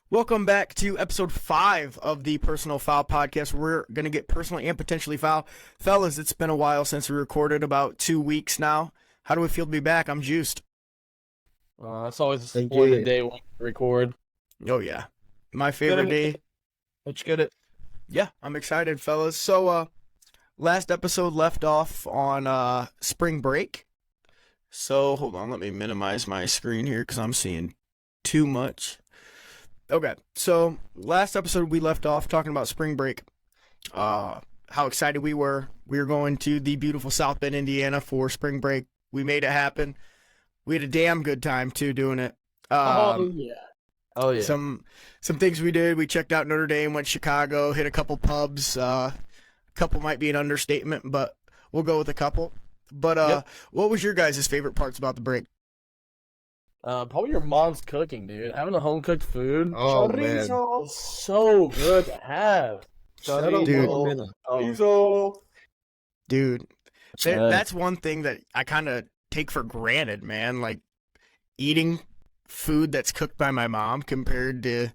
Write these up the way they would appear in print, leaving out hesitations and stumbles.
Welcome back to episode 5 of the Personal Foul Podcast. We're going to get personally and potentially foul. Fellas, it's been a while since we recorded, about 2 weeks now. How do we feel to be back? I'm juiced. It's always a splendid day when we record. Oh, yeah. My favorite day. Let's get it. Yeah, I'm excited, fellas. So, last episode left off on spring break. So, hold on. Let me minimize my screen here because I'm seeing too much. Okay, so last episode we left off talking about spring break. How excited we were. We were going to the beautiful South Bend, Indiana for spring break. We made it happen. We had a damn good time too doing it. Oh yeah. Some things we did. We checked out Notre Dame, went to Chicago, hit a couple pubs. A couple might be an understatement, but we'll go with a couple. But What was your guys' favorite parts about the break? Probably your mom's cooking, dude. Having a home cooked food. Oh, man. It's so good to have. Dude, that's one thing that I kind of take for granted, man. Like eating food that's cooked by my mom compared to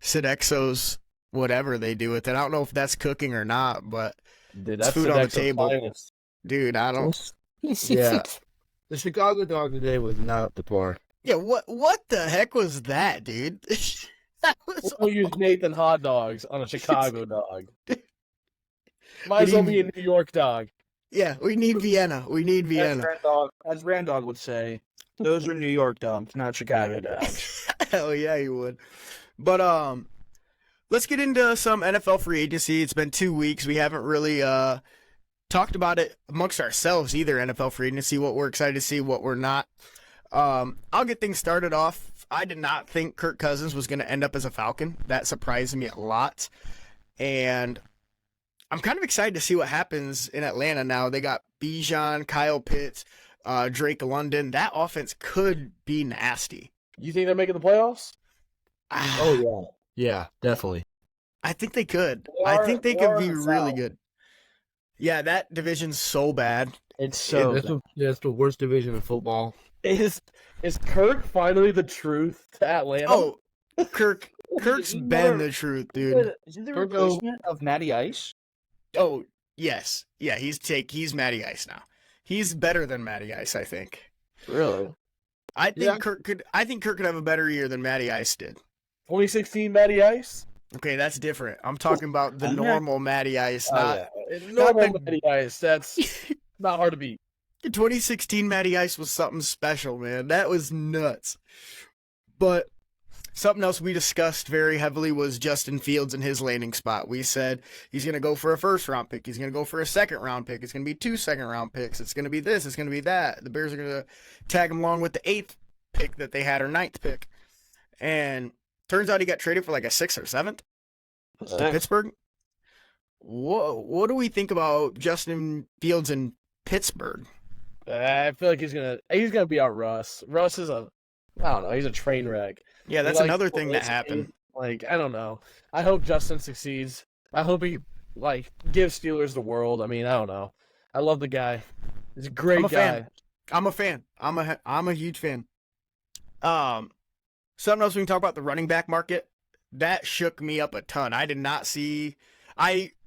Sodexo's whatever they do with it. I don't know if that's cooking or not, but Dude, it's that's food on the Sodexo's table. finest. Dude, I don't. Yeah. The Chicago dog today was not up to par. Yeah, what the heck was that, dude? That was We'll use Nathan hot dogs on a Chicago dog. Might as well be a New York dog. Yeah, we need Vienna. We need Vienna. As Randog would say, those are New York dogs, not Chicago dogs. Hell yeah, you would. But let's get into some NFL free agency. It's been 2 weeks. We haven't really talked about it amongst ourselves either. NFL free agency, what we're excited to see, what we're not. I'll get things started off. I did not think Kirk Cousins was going to end up as a Falcon. That surprised me a lot. And I'm kind of excited to see what happens in Atlanta now. They got Bijan, Kyle Pitts, Drake London. That offense could be nasty. You think they're making the playoffs? Oh, yeah. Yeah, definitely. I think they could. They I are- think they they could are be in the really South. good. Yeah, that division's so bad. It's so That's the worst division in football. Is Kirk finally the truth to Atlanta? Oh, Kirk's been the truth, dude. Is he the Kirk replacement of Matty Ice? Oh, yes. Yeah, he's Matty Ice now. He's better than Matty Ice, I think. Really? I think Yeah. Kirk could have a better year than Matty Ice did. 2016 Matty Ice? Okay, that's different. I'm talking about the normal Matty Ice, not Normal the- Matty Ice. That's not hard to beat. 2016 Matty Ice was something special, man. That was nuts. But something else we discussed very heavily was Justin Fields and his landing spot. We said he's going to go for a first-round pick. He's going to go for a second-round pick. It's going to be 2 second-round picks. It's going to be this. It's going to be that. The Bears are going to tag him along with the 8th pick that they had, or 9th pick. And turns out he got traded for like a 6th or 7th to Pittsburgh. What do we think about Justin Fields in Pittsburgh? I feel like he's gonna be our Russ. Russ is I don't know, he's a train wreck. Yeah, that's Like, another thing that listen, happened. Like, I don't know. I hope Justin succeeds. I hope he gives Steelers the world. I mean, I don't know. I love the guy. He's a great I'm a guy. fan. I'm a fan. I'm a huge fan. Something else we can talk about, the running back market. That shook me up a ton. I did not see.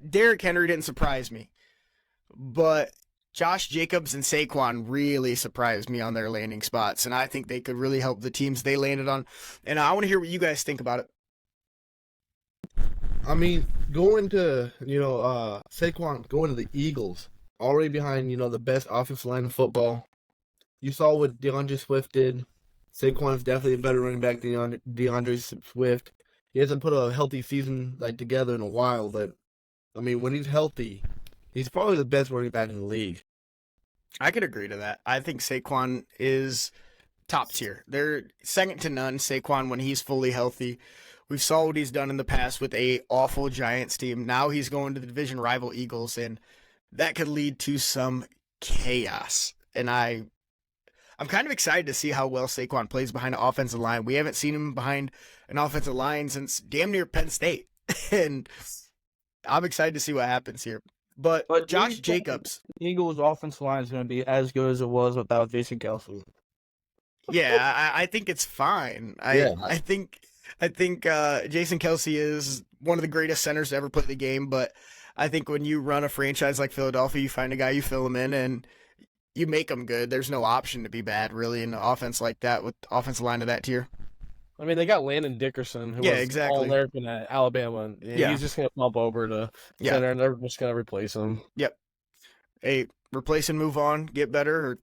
Derrick Henry didn't surprise me, but Josh Jacobs and Saquon really surprised me on their landing spots, and I think they could really help the teams they landed on. And I want to hear what you guys think about it. I mean, going to, Saquon, going to the Eagles, already behind, the best offensive line in football. You saw what DeAndre Swift did. Saquon is definitely a better running back than DeAndre Swift. He hasn't put a healthy season together in a while, but, I mean, when he's healthy, he's probably the best running back in the league. I could agree to that. I think Saquon is top tier. They're second to none, Saquon, when he's fully healthy. We saw what he's done in the past with a awful Giants team. Now he's going to the division rival Eagles, and that could lead to some chaos. And I'm kind of excited to see how well Saquon plays behind the offensive line. We haven't seen him behind an offensive line since damn near Penn State. And I'm excited to see what happens here. But But do you Josh think Jacobs, Eagles' offensive line is going to be as good as it was without Jason Kelsey. yeah, I think it's fine. Yeah. I think I think Jason Kelsey is one of the greatest centers to ever play the game, but I think when you run a franchise like Philadelphia, you find a guy, you fill him in, and you make him good. There's no option to be bad, really, in an offense like that with offensive line of that tier. I mean, they got Landon Dickerson, who Yeah, was exactly. All-American at Alabama. And Yeah. He's just going to bump over to Yeah. center, and they're just going to replace him. Hey, replace and move on, get better, or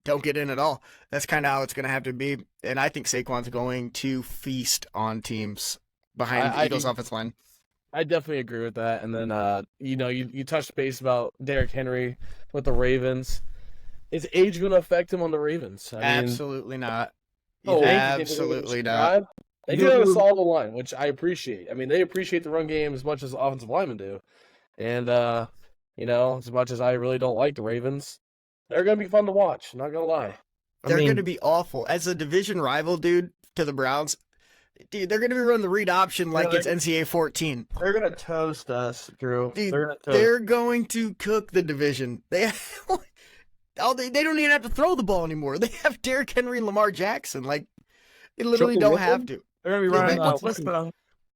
don't get in at all. That's kind of how it's going to have to be. And I think Saquon's going to feast on teams behind the Eagles' offensive line. I definitely agree with that. And then, you touched base about Derrick Henry with the Ravens. Is age going to affect him on the Ravens? I mean, Absolutely not. oh, Absolutely not. They do have a solid line, which I appreciate. I mean, they appreciate the run game as much as offensive linemen do. And, as much as I really don't like the Ravens, they're going to be fun to watch. Not going to lie. They're going to be awful. As a division rival, dude, to the Browns, dude, they're going to be running the read option like it's NCAA 14. They're gonna toast us, Drew. Dude, They're gonna toast. they're going to cook the division. They don't even have to throw the ball anymore. They have Derrick Henry and Lamar Jackson. Like, they literally Chuck don't Wilson? have to. They're gonna be Yeah, running. what's What's the?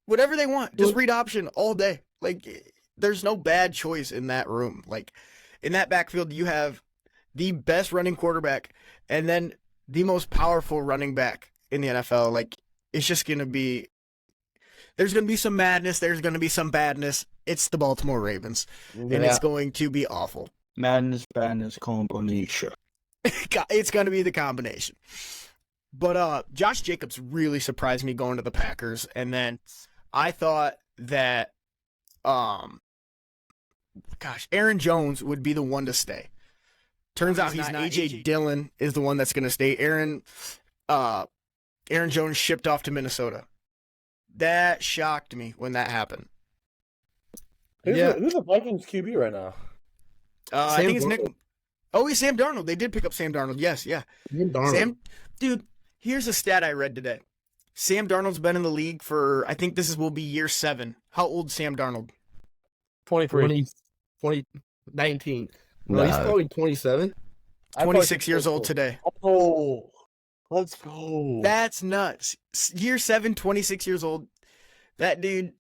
Whatever they want, just read option all day. Like, there's no bad choice in that room. Like, in that backfield, you have the best running quarterback and then the most powerful running back in the NFL. Like, it's just going to be, there's going to be some madness. There's going to be some badness. It's the Baltimore Ravens, and it's going to be awful. Madness, badness, combination. It's going to be the combination. But Josh Jacobs really surprised me going to the Packers, and then I thought that, Aaron Jones would be the one to stay. Turns out he's not. AJ Dillon is the one that's going to stay. Aaron Jones shipped off to Minnesota. That shocked me when that happened. Who's the Vikings QB right now? I think it's Nick. Darnold. Oh, he's Sam Darnold. They did pick up Sam Darnold. Yes, yeah. Dude, here's a stat I read today. Sam Darnold's been in the league for, I think will be year 7. How old Sam Darnold? 23. 19. No, he's probably 27. 26 years old today. Oh, let's go. That's nuts. Year 7, 26 years old. That dude,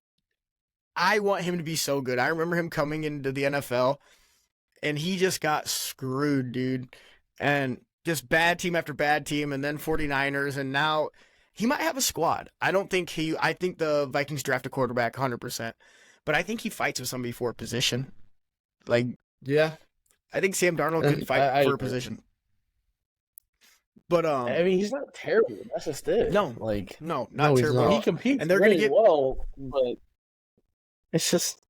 I want him to be so good. I remember him coming into the NFL, and he just got screwed, dude. And just bad team after bad team, and then 49ers, and now he might have a squad. I think the Vikings draft a quarterback 100%, but I think he fights with somebody for a position. Like, Yeah. I think Sam Darnold could fight for a position. But I mean, he's not terrible. That's just it. No. Like, no, No, not he's terrible. not. he competes And they're gonna really get- well, but it's just,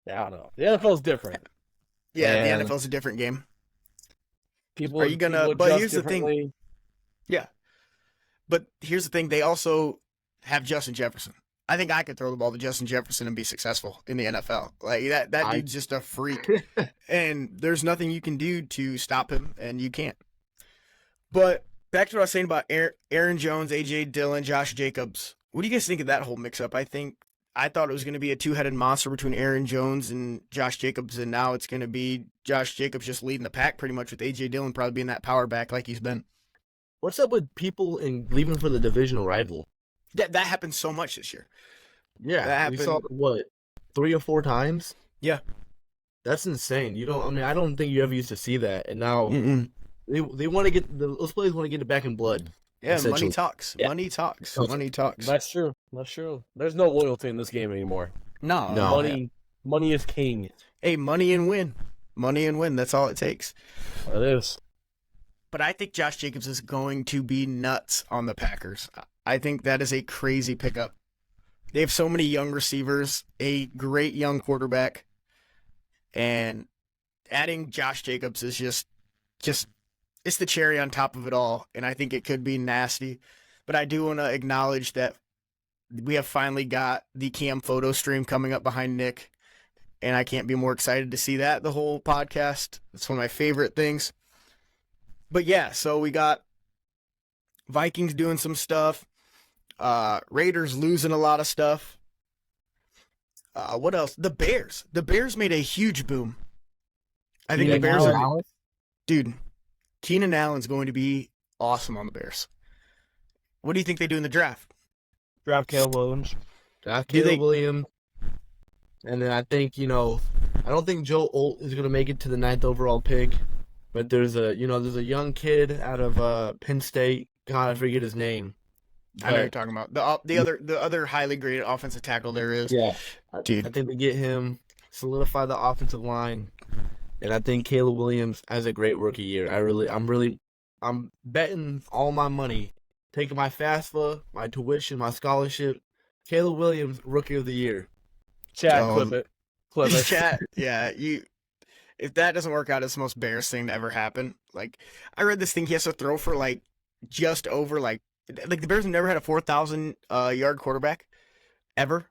I don't know. The NFL's different. Yeah, And- the NFL's a different game. People Are you gonna- people but adjust here's the thing. differently. But here's the thing: they also have Justin Jefferson. I think I could throw the ball to Justin Jefferson and be successful in the NFL. Like that dude's just a freak, and there's nothing you can do to stop him, and you can't. But back to what I was saying about Aaron Jones, AJ Dillon, Josh Jacobs. What do you guys think of that whole mix-up? I thought it was going to be a two-headed monster between Aaron Jones and Josh Jacobs, and now it's going to be Josh Jacobs just leading the pack pretty much, with AJ Dillon probably being that power back like he's been. What's up with people leaving for the divisional rival? That happened so much this year. Yeah, That we saw happened- it, what, 3 or 4 times? Yeah. That's insane. I don't think you ever used to see that, and now Mm-mm. they want to get those players want to get it back in blood. Yeah, money Essentially. talks. Yeah. Money talks. Okay. Money talks. That's true. That's true. There's no loyalty in this game anymore. No. No. Money is king. Hey, money and win. Money and win. That's all it takes. It is. But I think Josh Jacobs is going to be nuts on the Packers. I think that is a crazy pickup. They have so many young receivers, a great young quarterback, and adding Josh Jacobs is just it's the cherry on top of it all, and I think it could be nasty. But I do want to acknowledge that we have finally got the cam photo stream coming up behind Nick, and I can't be more excited to see that the whole podcast. It's one of my favorite things. But yeah, so we got Vikings doing some stuff. Raiders losing a lot of stuff. What else? The Bears. The Bears made a huge boom. I think the Bears are... Dude, Keenan Allen's going to be awesome on the Bears. What do you think they do in the draft? Draft Caleb Williams. Draft Do you Caleb think- Williams. And then I think, I don't think Joe Alt is going to make it to the 9th overall pick. But there's a young kid out of Penn State. God, I forget his name. I know But- you're talking about the other highly graded offensive tackle there is. Yeah. Dude. I think they get him, solidify the offensive line. And I think Caleb Williams has a great rookie year. I'm betting all my money, taking my FAFSA, my tuition, my scholarship. Caleb Williams, rookie of the year. Chad, Um, clip it. Clip it. Chat, yeah, if that doesn't work out, it's the most Bears thing to ever happen. Like, I read this thing he has to throw for like just over like the Bears have never had a 4,000 yard quarterback ever.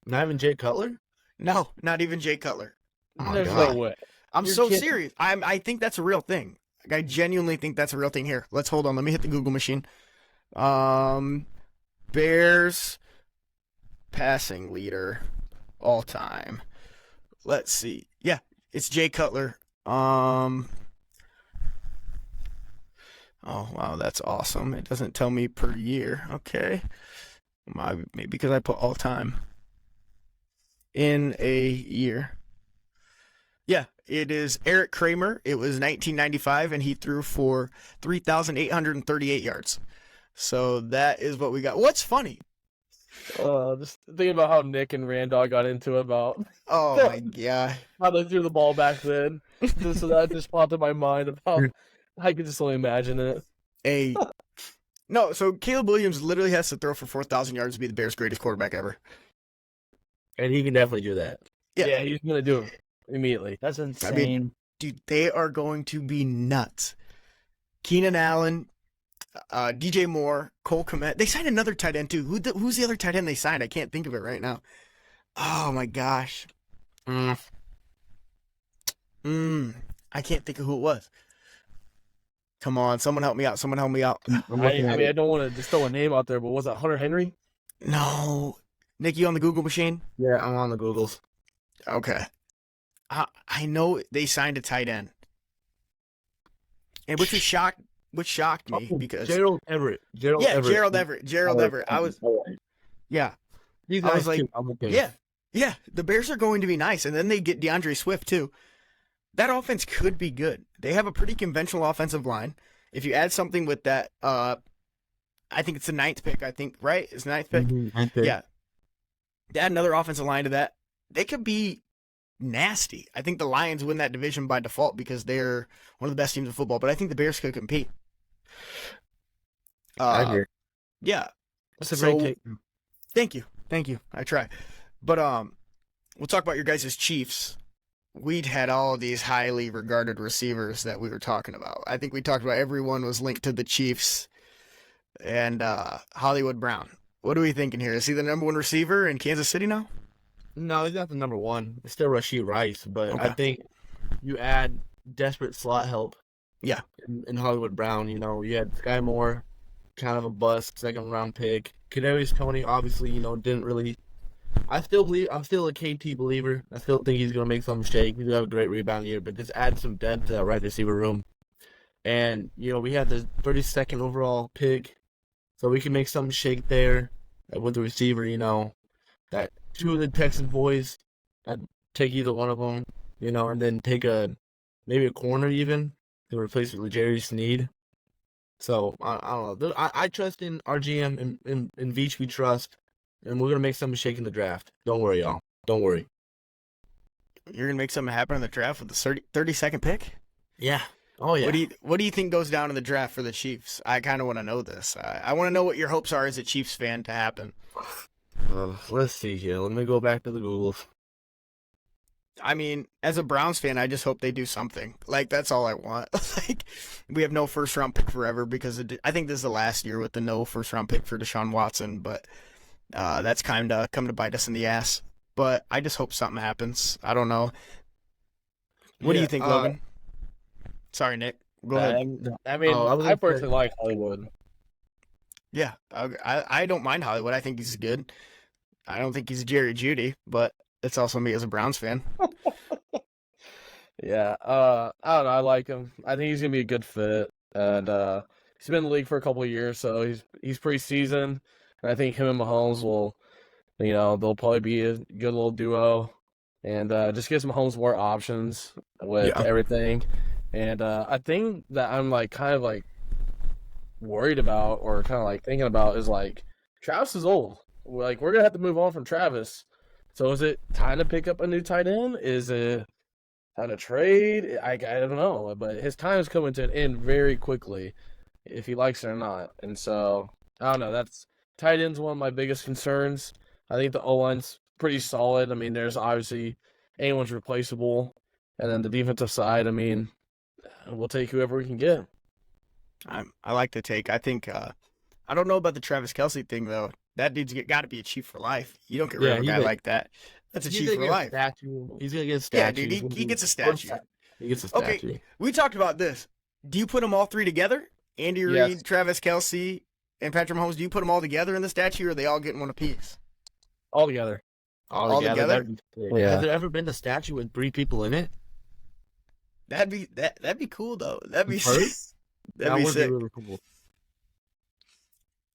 Not even Jay Cutler? No, not even Jay Cutler. Oh my There's God. no way. I'm You're so kidding. serious. I think that's a real thing. Like, I genuinely think that's a real thing. Here, let's hold on. Let me hit the Google machine. Bears passing leader all time. Let's see. Yeah, it's Jay Cutler. Oh wow, that's awesome. It doesn't tell me per year. Okay. Maybe because I put all time in a year. Yeah, it is Eric Kramer. It was 1995, and he threw for 3,838 yards. So that is what we got. What's funny? Just thinking about how Nick and Randall got into it about Oh my god. how they threw the ball back then. So that just popped in my mind about I could just only imagine it. No, so Caleb Williams literally has to throw for 4,000 yards to be the Bears' greatest quarterback ever. And he can definitely do that. Yeah. Yeah, he's gonna do it immediately. That's insane. Dude, they are going to be nuts. Keenan Allen, DJ Moore, Cole Kmet. They signed another tight end too. Who's the other tight end they signed? I can't think of it right now. Oh my gosh. I can't think of who it was. Come on, someone help me out. Someone help me out. I don't want to just throw a name out there, but was it Hunter Henry? No. Nick, you on the Google machine? Yeah, I'm on the Googles. Okay. I know they signed a tight end. And which shocked me because Gerald Everett. Gerald Everett. I was yeah. He's I was nice like, too. I'm okay. Yeah. The Bears are going to be nice, and then they get DeAndre Swift too. That offense could be good. They have a pretty conventional offensive line. If you add something with that, I think it's the 9th pick. I think right? It's the 9th pick. Mhm. Yeah. They add another offensive line to that. They could be nasty. I think the Lions win that division by default because they're one of the best teams in football. But I think the Bears could compete. I agree. Yeah. That's a So- great take. Thank you. I try. But we'll talk about your guys' Chiefs. We'd had all these highly regarded receivers that we were talking about. I think we talked about everyone was linked to the Chiefs and Hollywood Brown. What are we thinking here? Is he the number one receiver in Kansas City now? No, he's not the number one. It's still Rashid Rice, but I Okay. think you add desperate slot help. Yeah. In Hollywood Brown, you had Sky Moore, kind of a bust, 2nd-round pick. Kadarius Toney, obviously, didn't really. I'm still a KT believer. I still think he's gonna make something shake. He's gonna have a great rebound year, but just add some depth to that right receiver room. And we had the 32nd overall pick, so we can make something shake there with the receiver. That 2 of the Texas boys, I'd take either one of them, and then take maybe a corner even to replace Jerry Sneed. So I don't know. I trust in our GM and in Veach we trust, and we're gonna make something shake in the draft. Don't worry, y'all. Don't worry. You're gonna make something happen in the draft with the 32nd pick? Yeah. Oh yeah. What do you think goes down in the draft for the Chiefs? I kind of want to know this. I want to know what your hopes are as a Chiefs fan to happen. Let's see here. Let me go back to the Googles. I mean, as a Browns fan, I just hope they do something. Like, that's all I want. Like, we have no first-round pick forever because I think this is the last year with the no first-round pick for Deshaun Watson, but that's kind of come to bite us in the ass. But I just hope something happens. I don't know. What do you think, Logan? Sorry, Nick. Go ahead. I mean, I was I gonna personally say- like Hollywood. Yeah, I don't mind Hollywood. I think he's good. I don't think he's Jerry Jeudy, but it's also me as a Browns fan. Yeah, I don't know. I like him. I think he's gonna be a good fit, and he's been in the league for a couple of years, so he's pretty seasoned. And I think him and Mahomes will, they'll probably be a good little duo, and just gives Mahomes more options with everything. And I think that I'm like kind of like worried about or kind of like thinking about is like Travis is old. Like we're gonna have to move on from Travis. So is it time to pick up a new tight end? Is it time to trade? I don't know, but his time is coming to an end very quickly, if he likes it or not. And so I don't know. That's tight end's one of my biggest concerns. I think the O-line's pretty solid. I mean, there's obviously anyone's replaceable, and then the defensive side. I mean, we'll take whoever we can get. I like the take. I think I don't know about the Travis Kelce thing though. That dude's got to be a Chief for life. You don't get rid of a guy like that. That's a Chief for life. He's gonna get a statue. Yeah, dude, he gets a statue. He gets a statue. Okay, we talked about this. Do you put them all three together? Andy Reid, Yes. Travis Kelce, and Patrick Mahomes. Do you put them all together in the statue, or are they all getting one apiece? All together. All together? that'd be sick. Yeah. Has there ever been a statue with 3 people in it? That'd be cool though. That'd be Heard? sick. That'd be would sick. really cool.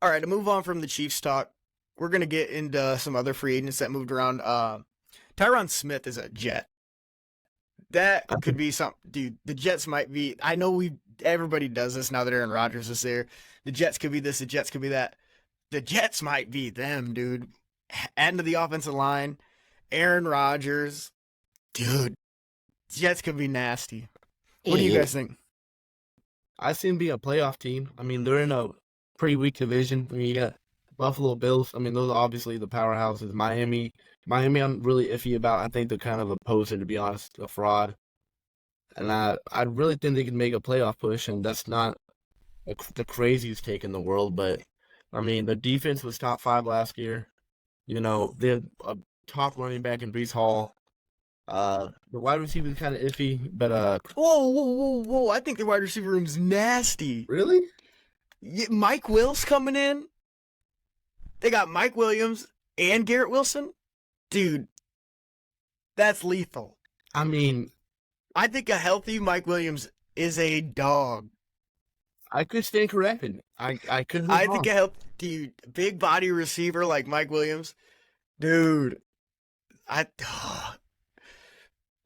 All right, to move on from the Chiefs talk, we're gonna get into some other free agents that moved around. Tyron Smith is a Jet. That could be something, dude. The Jets might be. I know everybody does this now that Aaron Rodgers is there. The Jets could be this. The Jets could be that. The Jets might be them, dude. Adding to the offensive line, Aaron Rodgers, dude. Jets could be nasty. What do you guys think? I see them being a playoff team. I mean, they're in a pretty weak division. I mean, you got Buffalo Bills. I mean, those are obviously the powerhouses. Miami, I'm really iffy about. I think they're kind of a poser, to be honest, a fraud. And I really think they can make a playoff push, and that's not the craziest take in the world. But, I mean, the defense was top 5 last year. You know, they're a top running back in Brees Hall. The wide receiver is kind of iffy, but Whoa! I think the wide receiver room's nasty. really? Yeah, Mike Wills coming in. They got Mike Williams and Garrett Wilson. Dude, that's lethal. I mean, I think a healthy Mike Williams is a dog. I could stand corrected. I could. I think a healthy, dude, big body receiver like Mike Williams. Dude, I'm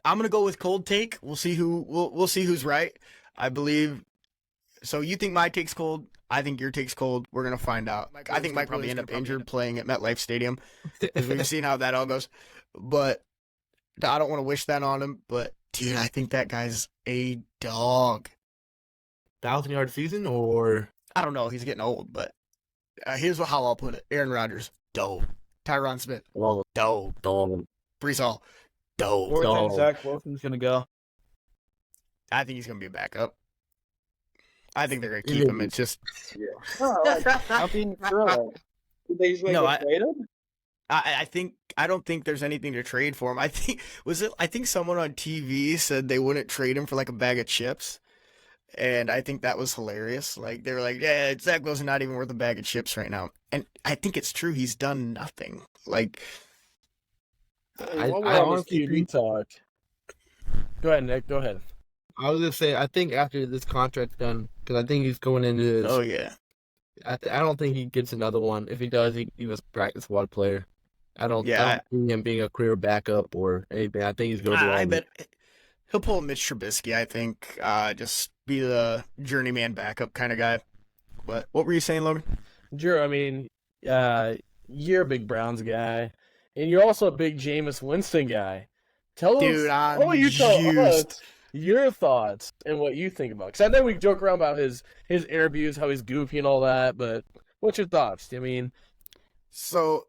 gonna go with cold take. We'll see we'll see who's right. I believe. So you think my take's cold? I think your take's cold. We're gonna find out. I think Mike probably end up injured playing at MetLife Stadium because we've seen how that all goes. But I don't want to wish that on him. But dude, I think that guy's a dog. 1,000-yard season, or I don't know. He's getting old, but here's how I'll put it: Aaron Rodgers, dope. Tyron Smith, dope. Brees Hall, dope. Where do you think Zach Wilson's gonna go? I think he's gonna be a backup. I think they're gonna keep him. It's just I mean, really. Did they just No, trade him? I don't think there's anything to trade for him. I think someone on TV said they wouldn't trade him for like a bag of chips. And I think that was hilarious. Like they were like, yeah, Zach Wilson not even worth a bag of chips right now. And I think it's true. He's done nothing. Like I While we're on this honestly QB think- talk. Go ahead, Nick. Go ahead. I was gonna say, I think after this contract's done, because I think he's going into his. oh yeah. I don't think he gets another one. If he does, he was a practice squad player. I don't see him being a career backup or anything. I think he's going to. I bet he'll pull Mitch Trubisky. I think just be the journeyman backup kind of guy. But what were you saying, Logan? Drew, I mean, you're a big Browns guy, and you're also a big Jameis Winston guy. Tell Dude, us, I'm you tell juiced. us your thoughts and what you think about. Because I know we joke around about his interviews, how he's goofy and all that, but what's your thoughts? I mean, So,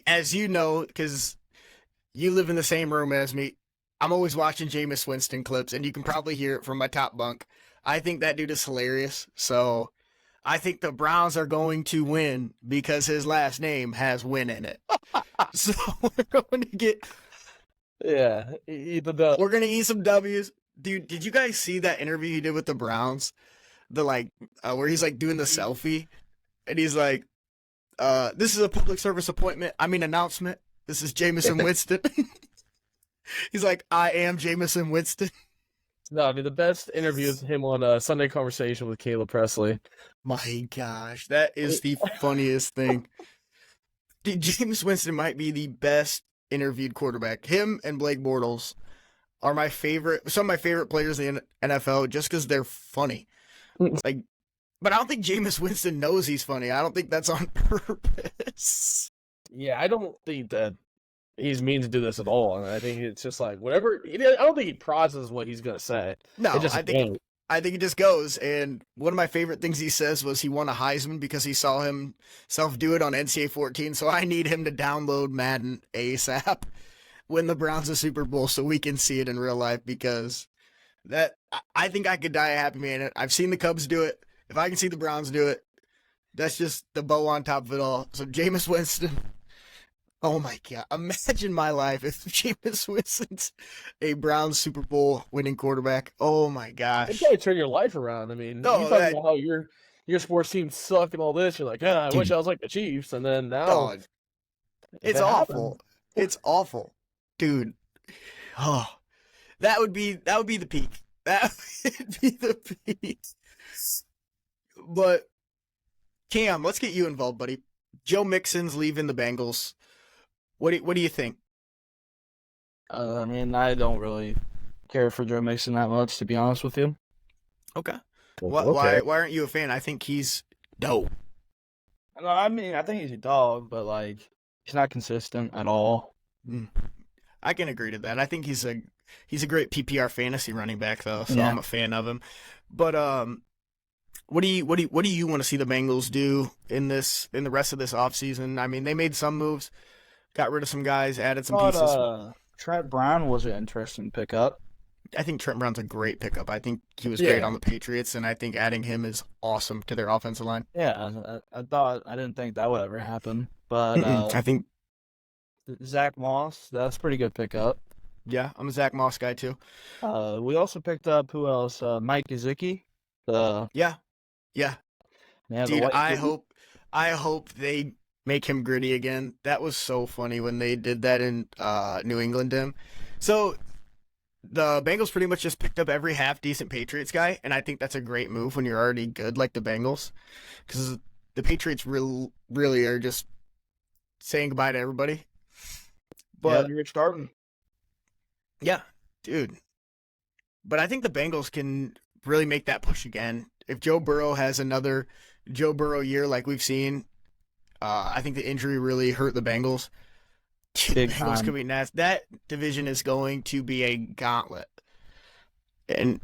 as you know, because you live in the same room as me, I'm always watching Jameis Winston clips, and you can probably hear it from my top bunk. I think that dude is hilarious. So, I think the Browns are going to win because his last name has win in it. So, we're going to get, yeah, we're going to eat some W's. Dude, did you guys see that interview he did with the Browns? The where he's like doing the selfie, and he's like, this is a public service announcement. This is Jameson Winston. He's like, I am Jameson Winston. No, I mean, the best interview is him on Sunday Conversation with Caleb Presley. My gosh, that is the funniest thing. Dude, Jameis Winston might be the best interviewed quarterback. Him and Blake Bortles are some of my favorite players in the NFL just because they're funny. Like, but I don't think Jameis Winston knows he's funny. I don't think that's on purpose. Yeah, I don't think that he's mean to do this at all. And I think it's just like whatever. I don't think he processes what he's gonna say. No, It just I think it just goes. And one of my favorite things he says was he won a Heisman because he saw himself do it on NCAA 14. So I need him to download Madden ASAP, win the Browns a Super Bowl so we can see it in real life, because I think I could die a happy man. I've seen the Cubs do it. If I can see the Browns do it, that's just the bow on top of it all. So Jameis Winston. Oh my God. Imagine my life if Jameis Winston's a Browns Super Bowl winning quarterback. Oh my It gosh. probably turn your life around. I mean, No, you talking about how your sports team suck and all this. You're like, I wish I was like the Chiefs, and then now Dog. It's it awful. happened. It's awful. Dude. Oh. That would be the peak. That would be the peak. But Cam, let's get you involved, buddy. Joe Mixon's leaving the Bengals. What do you think? I mean, I don't really care for Joe Mixon that much, to be honest with you. Okay. Okay. Why aren't you a fan? I think he's dope. No, I mean, I think he's a dog, but like, he's not consistent at all. I can agree to that. I think he's a great PPR fantasy running back though, so Yeah. I'm a fan of him. But what do you want to see the Bengals do in the rest of this offseason? I mean, they made some moves, got rid of some guys, added some But pieces. Trent Brown was an interesting pickup. I think Trent Brown's a great pickup. I think he was Yeah. great on the Patriots, and I think adding him is awesome to their offensive line. Yeah, I didn't think that would ever happen. But I think, Zach Moss, that's a pretty good pickup. yeah, I'm a Zach Moss guy too. We also picked up who else? Mike Gesicki. Yeah, Yeah, the dude, white I dude. hope they make him gritty again. That was so funny when they did that in New England to him. So the Bengals pretty much just picked up every half decent Patriots guy, and I think that's a great move when you're already good like the Bengals, because the Patriots really are just saying goodbye to everybody. But You're starting. yeah, dude. But I think the Bengals can really make that push again. If Joe Burrow has another Joe Burrow year like we've seen, I think the injury really hurt the Bengals. Big Bengals time. could be nasty. That division is going to be a gauntlet. And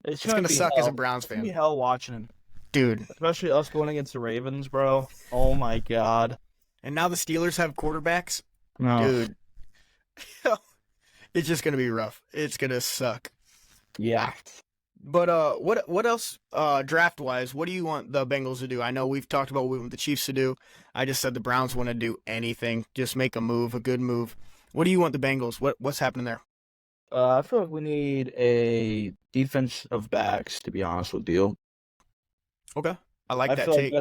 It's it's going to be suck as a hell. Browns It's gonna be fan. hell watching him, Dude. especially us going against the Ravens, bro. Oh my god, And now the Steelers have quarterbacks. no. Dude. It's just going to be rough. It's going to suck. Yeah. But what else draft wise? What do you want the Bengals to do? I know we've talked about what we want the Chiefs to do. I just said the Browns want to do anything, just make a move, a good move. What do you want the Bengals? What's happening there? I feel like we need a defensive backs, to be honest with you. Okay, I like that feel take.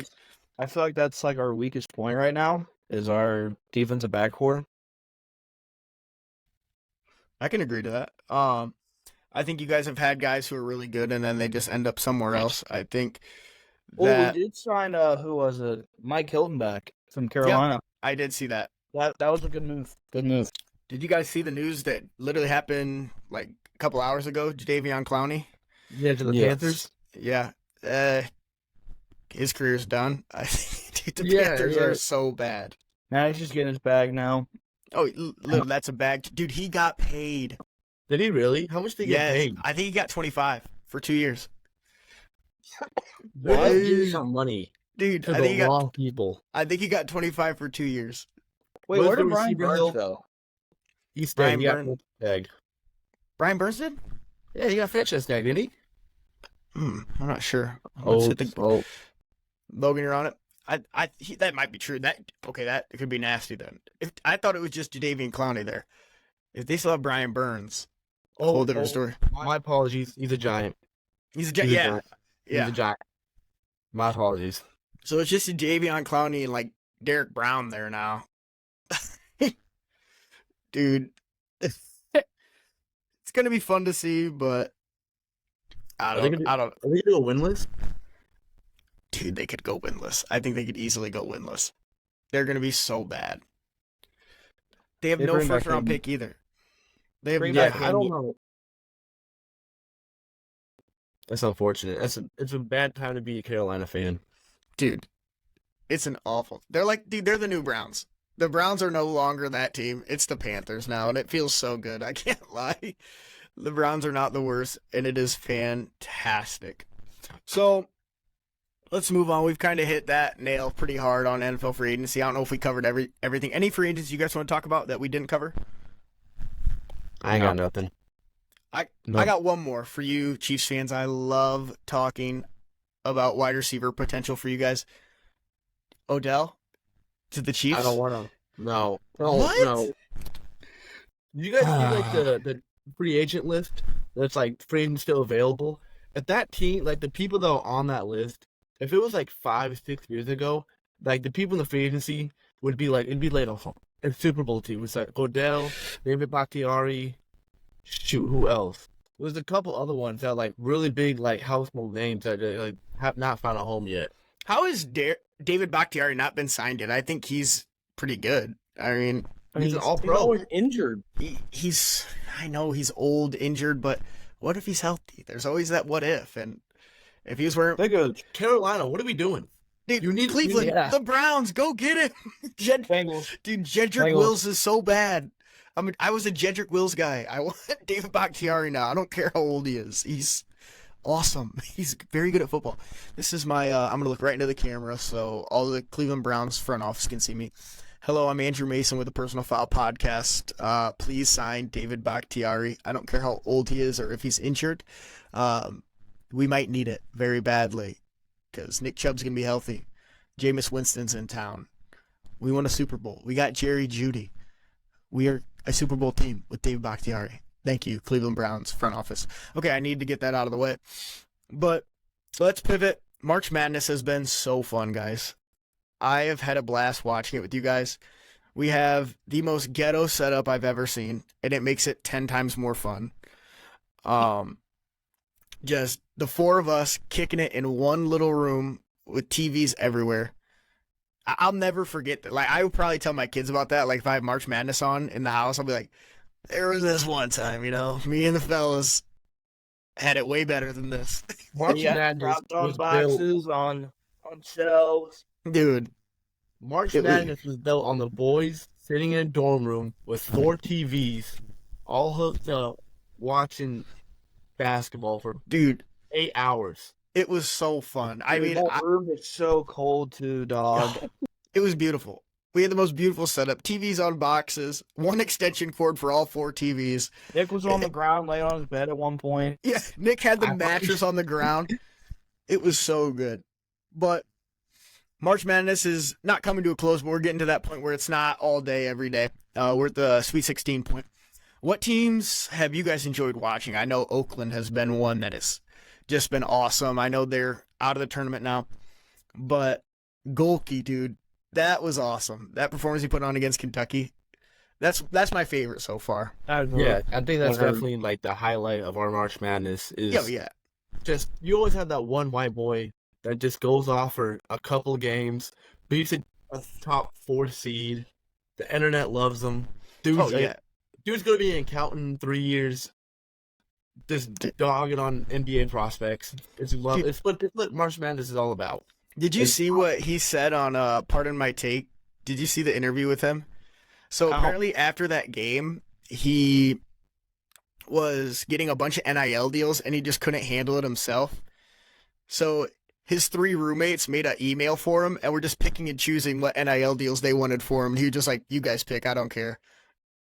I feel like that's like our weakest point right now is our defensive back core. I can agree to that. I think you guys have had guys who are really good, and then they just end up somewhere else. I think Well, that we did sign who was it? Mike Hilton back from Carolina. I did see that. That was a good move. Good move. Did you guys see the news that literally happened like a couple hours ago? Jadeveon Clowney. Yeah, to the Yes. Panthers. Yeah, his career's done. I think the Yeah, Panthers yeah. are so bad. Now he's just getting his bag now. Oh, look, that's a bag. Dude, he got paid. Did he really? How much did he Yeah, get paid? I think he got 25 for 2 years. What? What? Give me some money Dude, to I think the wrong people. he got 25 for 2 years. Wait, Where's where the did Brian receiver Burns Hill? go? He's Brian staying. He got Burns. tag. Brian Burns did? Yeah, he got franchise tag, didn't he? I'm not sure. Oh, Let's hit the- Logan, you're on it. That might be true. That could be nasty then. If I thought it was just Jadeveon Clowney there. If they still have Brian Burns, whole different story. My apologies. He's a giant. He's a He's a yeah, giant. He's yeah. a giant. My apologies. So it's just a Jadeveon Clowney and like Derek Brown there now. Dude, it's gonna be fun to see, but I Are they don't. Are they gonna go winless? Dude, they could go winless. I think they could easily go winless. They're going to be so bad. They have They no bring back first round Andy. pick either. They have Bring Yeah, back nothing. I don't know. That's unfortunate. It's a bad time to be a Carolina fan. Dude, it's an awful. They're like, dude, they're the new Browns. The Browns are no longer that team. It's the Panthers now, and it feels so good. I can't lie. The Browns are not the worst, and it is fantastic. So, let's move on. We've kind of hit that nail pretty hard on NFL free agency. I don't know if we covered everything. Any free agents you guys want to talk about that we didn't cover? I ain't got nothing. I got one more for you, Chiefs fans. I love talking about wide receiver potential for you guys. Odell to the Chiefs. I don't want to. No. What? No. Did you guys see like the free agent list that's like free agents still available? If that team, like the people that are on that list, if it was like 5-6 years ago, like the people in the free agency would be like, it'd be like a Super Bowl team. It's like Odell, David Bakhtiari, shoot, who else? There's a couple other ones that are like really big, like household names that like have not found a home yet. How has David Bakhtiari not been signed yet? I think he's pretty good. I mean, He's an He's all-pro. always injured. he's I know he's old, injured, but what if he's healthy? There's always that what if. And if he was wearing, Think of Carolina, what are we doing? dude, you need- Cleveland, yeah. the Browns, go get him. Bengals. Dude, Jedrick Bengals. Wills is so bad. I was a Jedrick Wills guy. I want David Bakhtiari now. I don't care how old he is. He's awesome. He's very good at football. This is my, I'm going to look right into the camera so all the Cleveland Browns front office can see me. Hello, I'm Andrew Mason with the Personal Foul Podcast. Please sign David Bakhtiari. I don't care how old he is or if he's injured. We might need it very badly because Nick Chubb's going to be healthy. Jameis Winston's in town. We won a Super Bowl. We got Jerry Jeudy. We are a Super Bowl team with David Bakhtiari. Thank you, Cleveland Browns front office. Okay, I need to get that out of the way. But let's pivot. March Madness has been so fun, guys. I have had a blast watching it with you guys. We have the most ghetto setup I've ever seen, and it makes it 10 times more fun. Just the four of us kicking it in one little room with TVs everywhere. I'll never forget that. Like, I would probably tell my kids about that. Like, if I have March Madness on in the house, I'll be like, there was this one time, me and the fellas had it way better than this. March Yeah, Madness dropped on was built. boxes, on shelves. Dude, March It was- Madness was built on the boys sitting in a dorm room with 4 TVs, all hooked up, watching basketball for dude, 8 hours. it was so fun. I mean, that room is so cold too, dog. it was beautiful. We had the most beautiful setup. TVs on boxes, one extension cord for all 4 TVs. Nick was on the ground, laying on his bed at one point. Yeah, Nick had the I- mattress on the ground. It was so good. But March Madness is not coming to a close, but we're getting to that point where it's not all day, every day. We're at the Sweet 16 point. What teams have you guys enjoyed watching? I know Oakland has been one that has just been awesome. I know they're out of the tournament now. But Golke, dude, that was awesome. That performance he put on against Kentucky, that's my favorite so far. Yeah, I think that's 100. definitely like the highlight of our March Madness is Yeah. just you always have that one white boy that just goes off for a couple of games, beats a top 4 seed. The internet loves him. Oh, yeah. Dude's gonna be an accountant in 3 years. Just dogging on NBA prospects. It's what March Madness is all about. Did you see what he said on Pardon My Take? Did you see the interview with him? So No. apparently after that game, he was getting a bunch of NIL deals and he just couldn't handle it himself. So his 3 roommates made an email for him and were just picking and choosing what NIL deals they wanted for him. And he was just like, you guys pick, I don't care.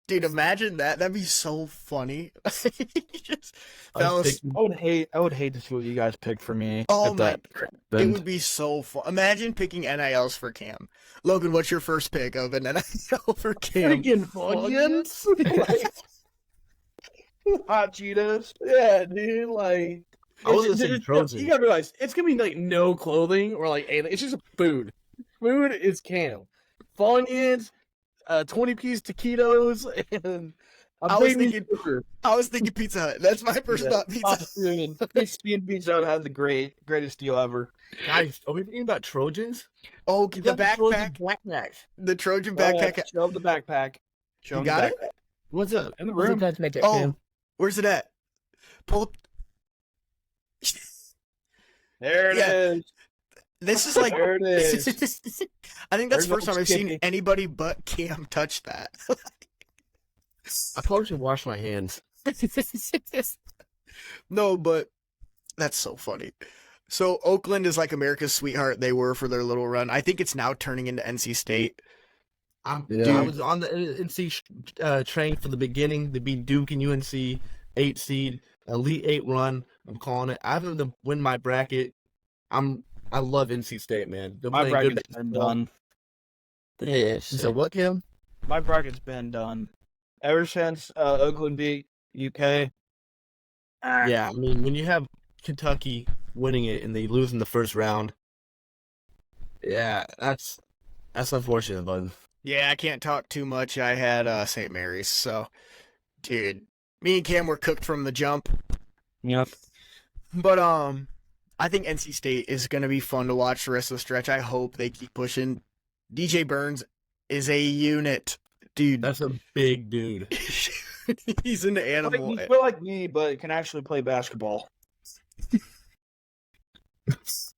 Dude, imagine that. That'd be so funny. He just, fellas, I would hate to see what you guys picked for me. oh at my, that it event. would be so fun. Imagine picking NILs for Cam. Logan, what's your first pick of an NIL for Cam? Freaking Funyuns? Like, Hot Cheetos. yeah, dude, like. I was gonna it's- say it's- Trojan. You gotta realize, it's gonna be like no clothing or like anything. It's just food. Food is Cam. Funyuns, 20-piece taquitos, and I was thinking Pizza Hut. That's my first thought. Pizza Hut. Crispy and Pizza Hut had the greatest deal ever. Guys, are we thinking about Trojans? Oh, You the got Trojan backpack. backpack. The Trojan Oh, yeah, backpack. show 'em the backpack. Show You 'em got the it? backpack. What's up? In the Who's room. the guy to make that Oh, Cam? where's it at? Pull. There it Yeah. is. This is like. There it is. I think that's There's the first no time I've seen skipping. anybody but Cam touch that. I probably should wash my hands. No, but that's so funny. So Oakland is like America's sweetheart. They were for their little run. I think it's now turning into NC State. Dude, I was on the NC train for the beginning. They beat Duke and UNC, 8 seed, Elite 8 run. I'm calling it. I have them win my bracket. I love NC State, man. They're My playing good bracket's been basketball. done. Yes. You said what, Kim? My bracket's been done. Ever since Oakland beat UK. Yeah, I mean, when you have Kentucky winning it and they lose in the first round, yeah, that's unfortunate, bud. Yeah, I can't talk too much. I had St. Mary's, so dude, me and Cam were cooked from the jump. Yep. But I think NC State is gonna be fun to watch the rest of the stretch. I hope they keep pushing. DJ Burns is a unit, dude. That's a big dude. He's an animal. He's built like me, but can actually play basketball.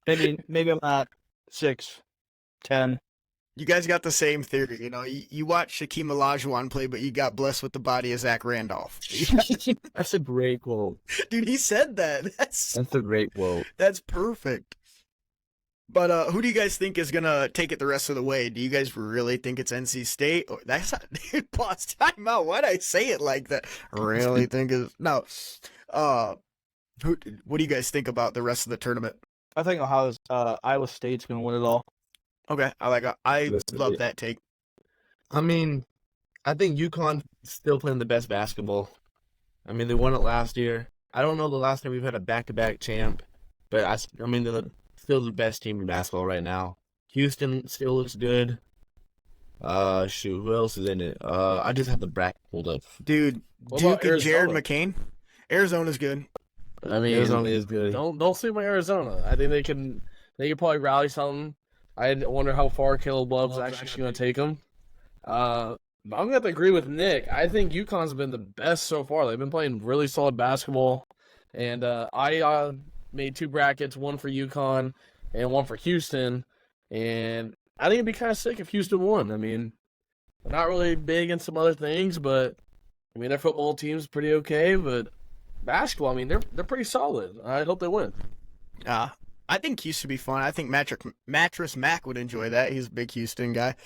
maybe I'm not 6'10". You guys got the same theory, you know. You watch Shaquem Olajuwon play, but you got blessed with the body of Zach Randolph. That's a great quote. Dude, he said that. That's That's a great quote. That's perfect. But who do you guys think is gonna take it the rest of the way? Do you guys really think it's NC State? Or that's not, dude, pause time out. Why'd I say it like that? Really think it's no. What do you guys think about the rest of the tournament? I think Iowa State's gonna win it all. Okay, I love that take. I mean, I think UConn still playing the best basketball. I mean, they won it last year. I don't know the last time we've had a back-to-back champ, but I mean, they're still the best team in basketball right now. Houston still looks good. Shoot, who else is in it? I just have the bracket pulled up. Dude, What Duke about and Jared Arizona? McCain. Arizona's good. I mean, Arizona is good. Don't sleep on Arizona. I think they can probably rally something. I wonder how far Caleb Love's actually going to take them. I'm going to have to agree with Nick. I think UConn's been the best so far. They've been playing really solid basketball. And I made 2 brackets, one for UConn and one for Houston. And I think it'd be kind of sick if Houston won. I mean, they're not really big in some other things, but I mean, their football team's pretty okay. But basketball, I mean, they're pretty solid. I hope they win. I think Houston would be fun. I think Mattress Mac would enjoy that. He's a big Houston guy.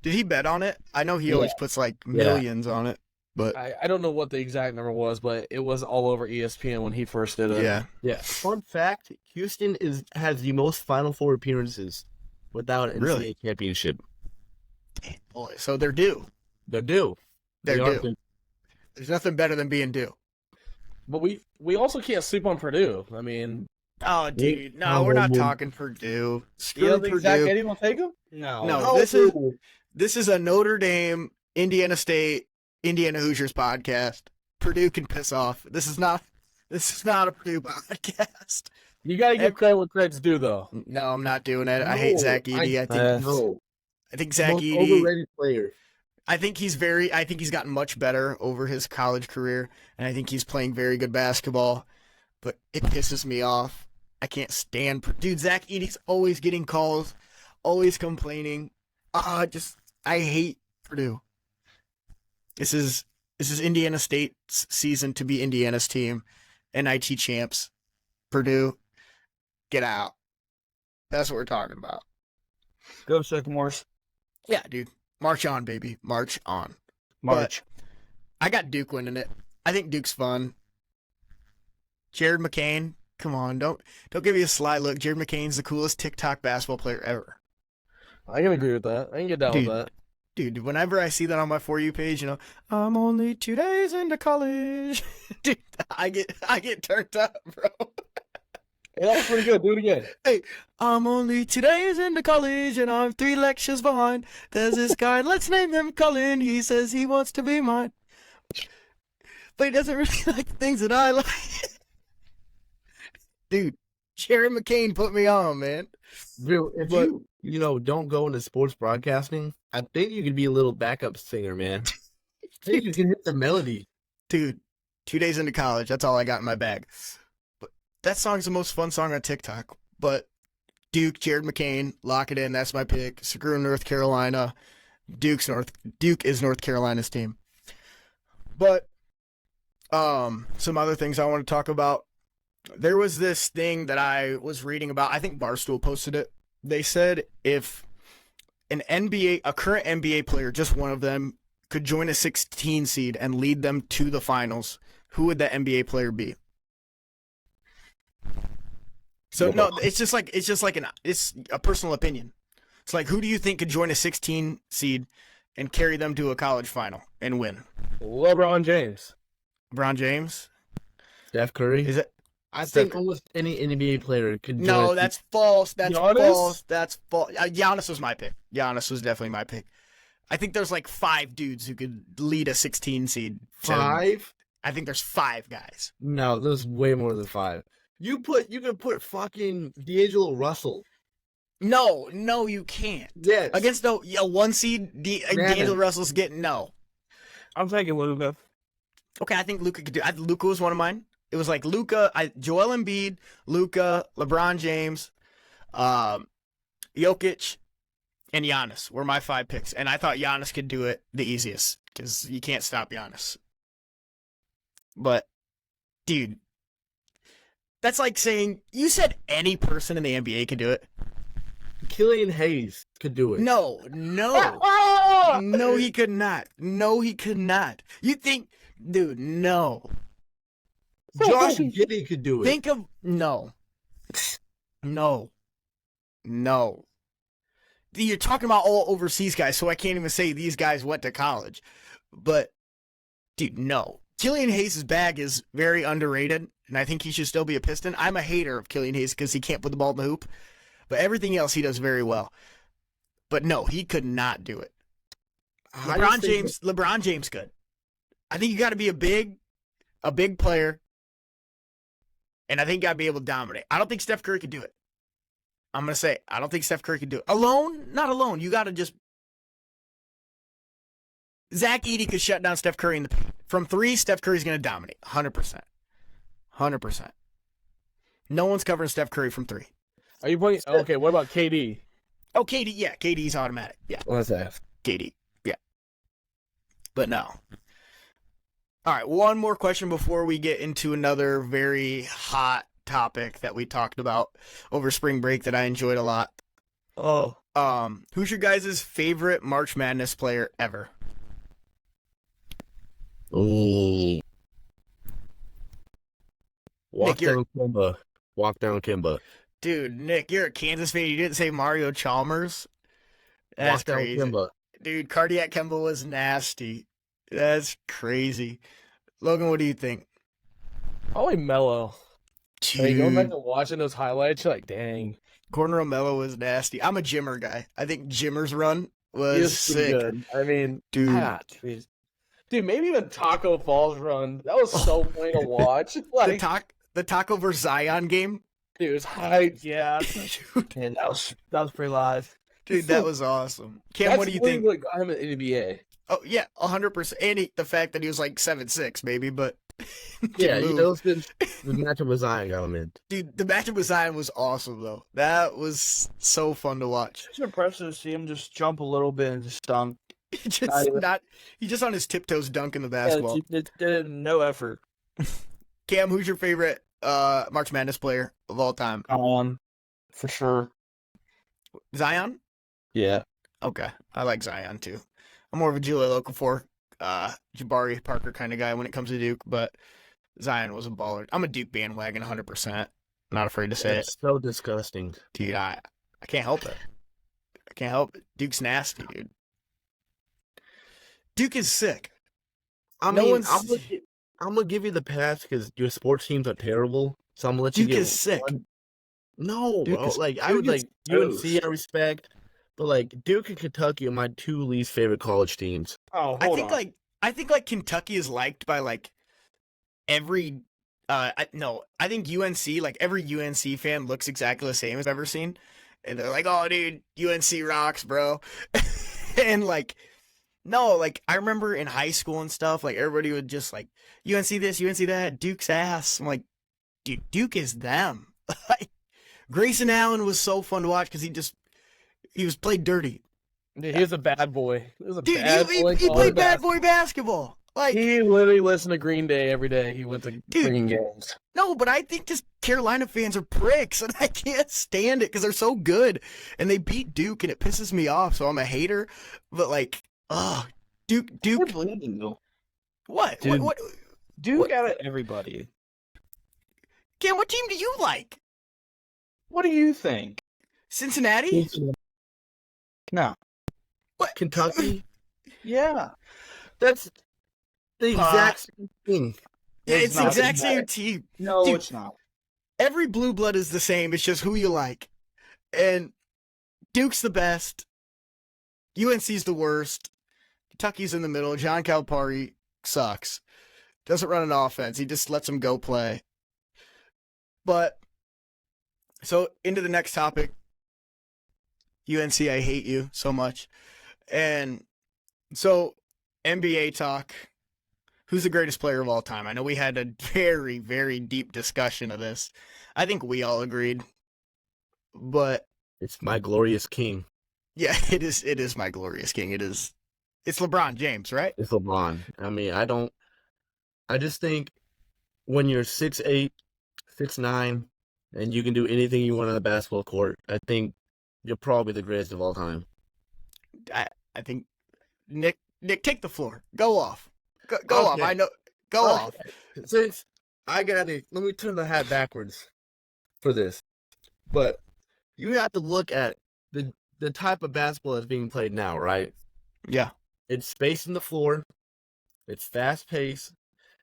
Did he bet on it? I know he always puts like millions on it, but I don't know what the exact number was, but it was all over ESPN when he first did it. yeah. Yeah. Fun fact: Houston has the most Final Four appearances without an NCAA Really? championship. Boy, so they're due. They're due. They're They are due. There's nothing better than being due. But we also can't sleep on Purdue. I mean, Oh, dude, no, we're not talking Purdue. you Screw don't think Zach Purdue. Edey will take him? No. No, this is a Notre Dame, Indiana State, Indiana Hoosiers podcast. Purdue can piss off. This is not a Purdue podcast. You got to give credit what credit's due, though. No, I'm not doing it. I hate Zach Edey. I think Zach Most Edey. overrated player. I think he's gotten much better over his college career, and I think he's playing very good basketball. But it pisses me off. I can't stand dude. Zach Edey's always getting calls, always complaining. I hate Purdue. This is Indiana State's season to be Indiana's team, NIT champs. Purdue, get out. That's what we're talking about. Go Sycamores. Yeah, dude. March on, baby. March on. March. I got Duke winning it. I think Duke's fun. Jared McCain, come on, don't give me a sly look. Jared McCain's the coolest TikTok basketball player ever. I can agree with that. I can get down Dude. with that. Dude, whenever I see that on my For You page, I'm only 2 days into college. Dude, I get turned up, bro. Hey, that was pretty good. Do it again. Hey, I'm only 2 days into college and I'm 3 lectures behind. There's this guy, let's name him Colin. He says he wants to be mine. but he doesn't really like the things that I like. Dude, Jared McCain put me on, man. Real, if But- you don't go into sports broadcasting, I think you could be a little backup singer, man. I think you can hit the melody. Dude, 2 days into college, that's all I got in my bag. But that song's the most fun song on TikTok. But Duke, Jared McCain, lock it in. That's my pick. Screw North Carolina. Duke is North Carolina's team. But some other things I want to talk about. There was this thing that I was reading about. I think Barstool posted it. They said if a current NBA player, just one of them, could join a 16 seed and lead them to the finals, who would that NBA player be? So no, it's a personal opinion. It's like, who do you think could join a 16 seed and carry them to a college final and win? LeBron James. LeBron James? Steph Curry. Is it? I Steph think almost any NBA player could. No, join that's false. That's Giannis? false. That's false. Giannis was my pick. Giannis was definitely my pick. I think there's like 5 dudes who could lead a 16 seed. to- 5. I think there's 5 guys. No, there's way more than 5. You can put fucking D'Angelo Russell. No, you can't. Yes. Against a 1 seed, Granted. D'Angelo Russell's getting no. I'm taking Luka. Okay, I think Luka could do. Luka was one of mine. It was like Luka, Joel Embiid, Luka, LeBron James, Jokic, and Giannis were my 5 picks, and I thought Giannis could do it the easiest because you can't stop Giannis. But, dude, that's like saying you said any person in the NBA could do it. Killian Hayes could do it. No, he could not. No, he could not. You think, dude? No. Josh Giddey could do it. Think of no. You're talking about all overseas guys, so I can't even say these guys went to college. But, dude, no. Killian Hayes' bag is very underrated, and I think he should still be a Piston. I'm a hater of Killian Hayes because he can't put the ball in the hoop, but everything else he does very well. But no, he could not do it. I just think LeBron James could. I think you got to be a big player, and I think you got to be able to dominate. I don't think Steph Curry could do it. I'm going to say, I don't think Steph Curry could do it. Alone? Not alone. You got to just... Zach Edey could shut down Steph Curry in the paint. From 3, Steph Curry's going to dominate. 100%. 100%. No one's covering Steph Curry from 3. Are you putting? Okay, what about KD? Oh, KD, yeah. KD's automatic. Yeah, What's that? KD. Yeah. But no. All right, one more question before we get into another very hot topic that we talked about over spring break that I enjoyed a lot. Oh, Who's your guys' favorite March Madness player ever? Ooh. Walk you're- down Kimba. Walk down Kimba. Dude, Nick, you're a Kansas fan. You didn't say Mario Chalmers? That's Walk down crazy. Kimba. Dude, Cardiac Kemba was nasty. That's crazy. Logan, what do you think? Probably Melo. Hey, going back Dude, to watching those highlights, you're like, dang, Gordon Romelo was nasty. I'm a Jimmer guy. I think Jimmer's run he was was pretty sick. good. I mean, Dude. jeez. Dude, maybe even Taco Falls run. That was so funny to watch. Like, The Taco versus Zion game? dude, it was hyped. yeah. Dude, Man, that was pretty live. that was awesome. Cam, That's what do you literally think? what got him in the NBA. Oh, yeah, 100%. And the fact that he was like 7'6", maybe, but... Yeah, move. you know, the matchup with Zion got him in. Dude, the matchup with Zion was awesome, though. That was so fun to watch. It's impressive to see him just jump a little bit and just dunk. He just on his tiptoes dunking the basketball. Yeah, it did no effort. Cam, who's your favorite March Madness player of all time? For sure. Zion? Yeah. Okay, I like Zion too. I'm more of a Jahlil Okafor, Jabari Parker kind of guy when it comes to Duke, but Zion was a baller. I'm a Duke bandwagon 100%. Not afraid to say it. It's so disgusting. Dude, I can't help it. I can't help it. Duke's nasty, dude. Duke is sick. I No mean, one's- I'm gonna give you the pass because your sports teams are terrible. So I'm gonna let you Duke get is sick. one. No, Duke bro. is- Like I Duke would is like UNC, I respect, but like Duke and Kentucky are my 2 least favorite college teams. Oh, I think like Kentucky is liked by like every no, I think UNC, like every UNC fan looks exactly the same as I've ever seen. And they're like, "Oh, dude, UNC rocks, bro." And like, no, like I remember in high school and stuff, like everybody would just like UNC this, UNC that, Duke's ass. I'm like, dude, Duke is them. Like Grayson Allen was so fun to watch because he was played dirty. Dude, he was a bad boy. He was a Dude, bad boy. he calling played bad basketball. boy basketball. Like, He literally listened to Green Day every day. He went to Dude. freaking games. no, but I think just Carolina fans are pricks, and I can't stand it because they're so good, and they beat Duke, and it pisses me off. So I'm a hater. But like, oh, Duke, We're bleeding though. what? Dude. What? Duke got it, everybody. Cam, what team do you like? What do you think? Cincinnati? No. Kentucky. Yeah. That's the exact same thing. Yeah, It's it's the not exact better. same team. No, Dude. it's not. Every blue blood is the same. It's just who you like. And Duke's the best. UNC's the worst. Kentucky's in the middle. John Calipari sucks. Doesn't run an offense. He just lets them go play. But, so into the next topic. UNC, I hate you so much. And so, NBA talk. Who's the greatest player of all time? I know we had a very, very deep discussion of this. I think we all agreed. But It's my glorious king. yeah, it is my glorious king. It's LeBron James, right? It's LeBron. I mean, I just think when you're 6'8", 6'9", and you can do anything you want on the basketball court, I think you're probably the greatest of all time. I think Nick, take the floor. Go off. Go off. Okay. I know. Go off. Since let me turn the hat backwards for this. But you have to look at the type of basketball that's being played now, right? Yeah. It's spacing the floor. It's fast paced.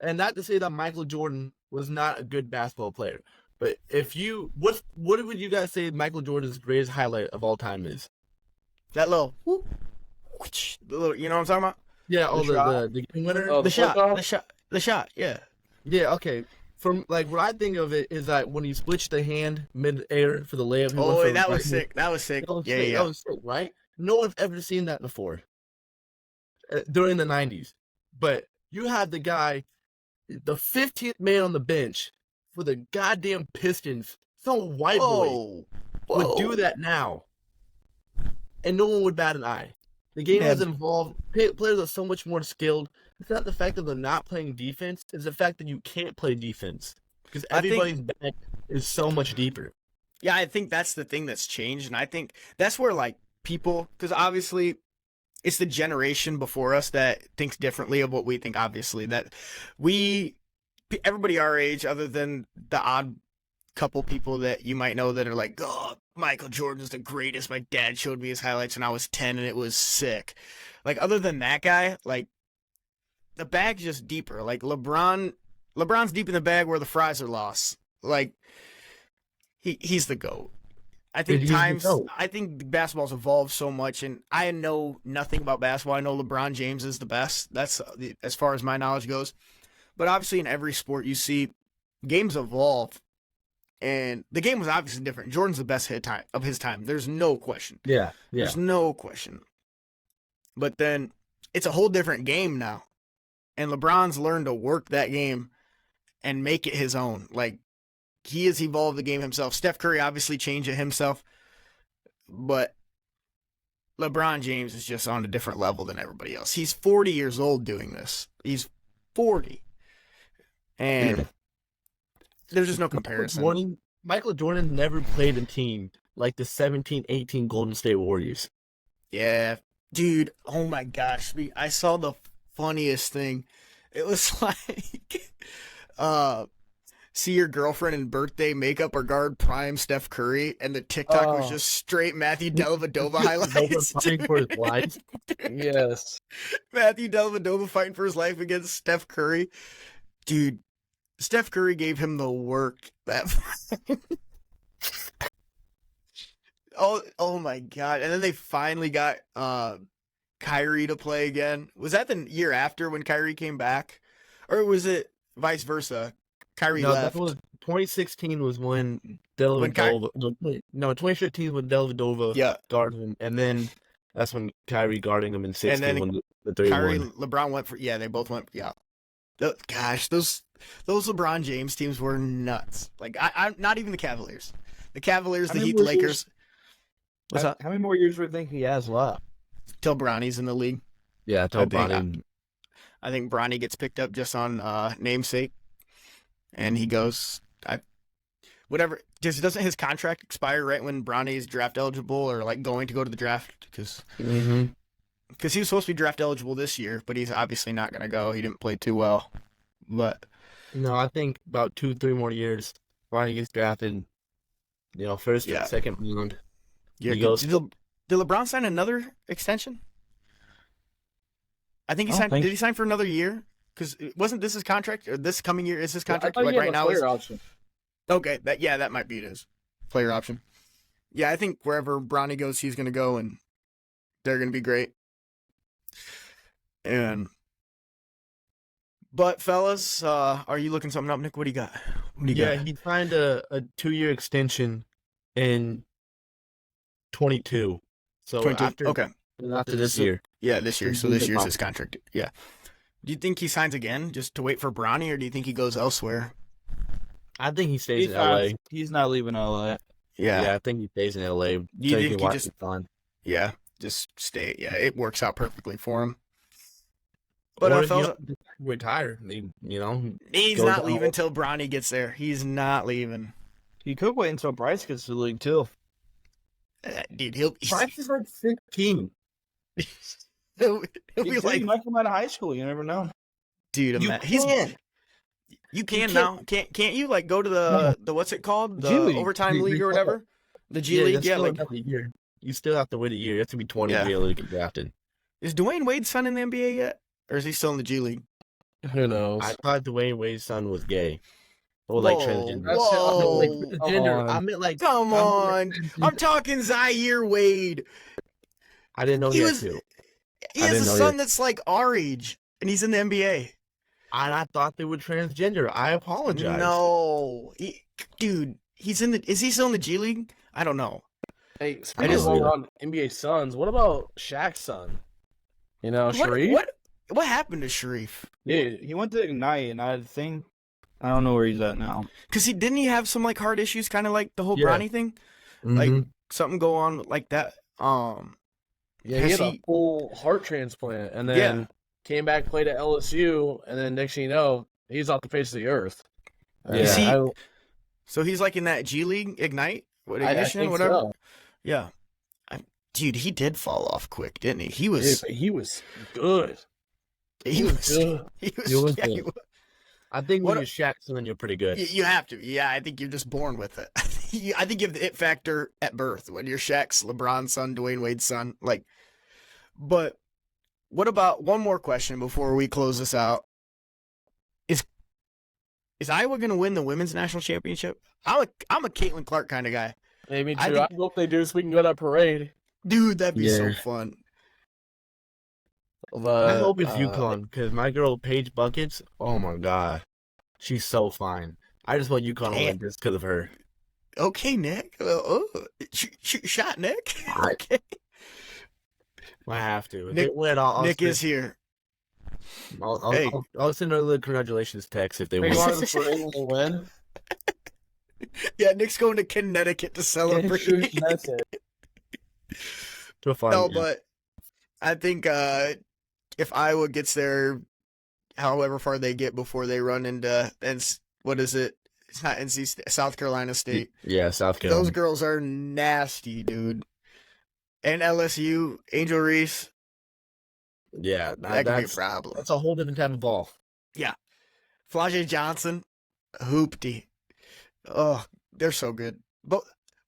And not to say that Michael Jordan was not a good basketball player. But what would you guys say Michael Jordan's greatest highlight of all time is? That little, whoop, whoosh, the little, you know what I'm talking about? Yeah, shot? the game winner. Oh, The shot. flip-off? The shot. Yeah. Yeah, okay. From like what I think of it is that when he switched the hand mid-air for the layup. he went Oh, from that was right- sick. That was sick. That was Yeah, sick. yeah. That was sick, right? No one's ever seen that before during the 90s. But you had the guy, the 15th man on the bench for the goddamn Pistons, some white boy would do that now, and no one would bat an eye. The game has evolved. Players are so much more skilled. It's not the fact that they're not playing defense. It's the fact that you can't play defense because I think- everybody's back is so much deeper. Yeah, I think that's the thing that's changed, and I think that's where like people, because obviously it's the generation before us that thinks differently of what we think. Obviously, that everybody our age, other than the odd couple people that you might know that are like, oh, Michael Jordan's the greatest. My dad showed me his highlights when I was 10, and it was sick. Like other than that guy, like the bag's just deeper. Like LeBron's deep in the bag where the fries are lost. Like. He's the GOAT. I think He's the GOAT. I think basketball's evolved so much, and I know nothing about basketball. I know LeBron James is the best. That's as far as my knowledge goes. But obviously, in every sport, you see games evolve, and the game was obviously different. Jordan's the best of his time. There's no question. Yeah, There's no question. But then it's a whole different game now, and LeBron's learned to work that game and make it his own. Like. He has evolved the game himself. Steph Curry obviously changed it himself, but LeBron James is just on a different level than everybody else. He's 40 years old doing this. He's 40. And there's just no comparison. Michael Jordan never played a team like the 17-18 Golden State Warriors. Yeah. Dude, oh my gosh. I saw the funniest thing. It was like, see your girlfriend in birthday makeup or guard prime Steph Curry, and the TikTok was just straight Matthew Dellavedova highlights. Fighting for his life. Yes. Matthew Dellavedova fighting for his life against Steph Curry. Dude, Steph Curry gave him the work that Oh my god. And then they finally got Kyrie to play again. Was that the year after when Kyrie came back? Or was it vice versa. Kyrie No, left. that was 2016 was when When Ky- Dellavedova. No, 2015 when Dellavedova Yeah, guarded him, and then that's when Kyrie guarding him in 16 then when the 3 Kyrie, won. LeBron went for. Yeah, they both went. Yeah. Gosh, those LeBron James teams were nuts. Like I'm not even the Cavaliers. The Cavaliers, How the many Heat, more the Lakers. What's up? How many more years do you think he has left? Till Bronny's in the league. Yeah, I told I think- Bronny. I think Bronny gets picked up just on namesake, and he goes. Whatever. Doesn't his contract expire right when Bronny is draft eligible or like going to go to the draft? Because he was supposed to be draft eligible this year, but he's obviously not going to go. He didn't play too well. But No, I think about 2-3 more years. Bronny gets drafted. First Yeah. or second round. yeah, He goes- did LeBron sign another extension? I think he I don't signed. think Did he sign for another year? Because wasn't this his contract or this coming year is his I contract? thought Like he had right a now player is option. okay. That might be his player option. Yeah, I think wherever Bronny goes, he's going to go, and they're going to be great. But fellas, are you looking something up, Nick? What do you got? What do you Yeah, got? he signed a 2-year extension in 22. So 22? after Okay. after this year. Yeah, this year. So Mhm. this year's his contract. Yeah. Do you think he signs again just to wait for Bronny, or do you think he goes elsewhere? I think he stays He's in LA. not leaving LA. Yeah, I think he stays in LA. Do you think he just fun? yeah, just stay? Yeah, it works out perfectly for him. But Or, fellas, retire. he's goes not out. leaving till Bronny gets there. He's not leaving. He could wait until Bryce gets to the league too. Dude, Bryce is like 15. he'll be He like, might come out of high school. You never know. dude, You he's can. you can can't- now. Can't you like go to the what's it called? The G League. overtime G league League. or whatever? The G League, that's yeah. still Like, another year. You still have to wait a year. You have to be 20 Yeah. to be able to get drafted. is Dwayne Wade's son in the NBA yet, or is he still in the G League? Who knows? I thought Dwayne Wade's son was gay. Or like Whoa, transgender. whoa. Transgender. I meant like. Come on, I'm talking Zaire Wade. I didn't know He he had was- two. He I has a didn't know son that's like our age, and he's in the NBA. And I thought they were transgender. I apologize. No, dude, he's in the. Is he still in the G League? I don't know. Hey, speaking just- of on NBA Suns, what about Shaq's son? You know, Sharif? What happened to Sharif? Dude, he went to Ignite, and I think I don't know where he's at now. Because didn't he have some like heart issues, kind of like the whole Yeah. Bronny thing, Mhm. like something go on like that. Yeah, he Has had he- a full heart transplant, and then Yeah. came back, played at LSU, and then next thing you know, he's off the face of the earth. Is he- I So he's like in that G League Ignite, what I ignition, think whatever. so. Yeah, dude, he did fall off quick, didn't he? He Dude, was. but he was good. He was. good. He was. He was yeah, he good. was. I think What when a- you're Shaq, then you're pretty good. You have to. Yeah, I think you're just born with it. I think you have the it factor at birth when you're Shaq's LeBron's son, Dwayne Wade's son. Like, but what about one more question before we close this out? Is Iowa going to win the women's national championship? I'm a Caitlin Clark kind of guy. Hey, me too. I I, think- hope they do so we can go to that parade. Dude, that'd be so Yeah. fun. But, I hope it's UConn because my girl Paige Buckets. Oh my god, she's so fine. I just want UConn to Damn. win just because of her. Okay, Nick. Shoot shot, Nick. I- Okay. I have to. If Nick- they win, I'll Nick send, is here. I'll, Hey. I'll send her a little congratulations text if they Hey, win. you want the parade when they win? Yeah, Nick's going to Connecticut to celebrate. That's it. To a fun No, game. but I think if Iowa gets there, however far they get before they run into what is it? It's not NC South Carolina State. yeah, South Carolina. Those girls are nasty, dude. And LSU, Angel Reese, Yeah, that could be a that's problem. that's a whole different type of ball. Flau'jae Johnson, Hoopty. Oh, they're so good. But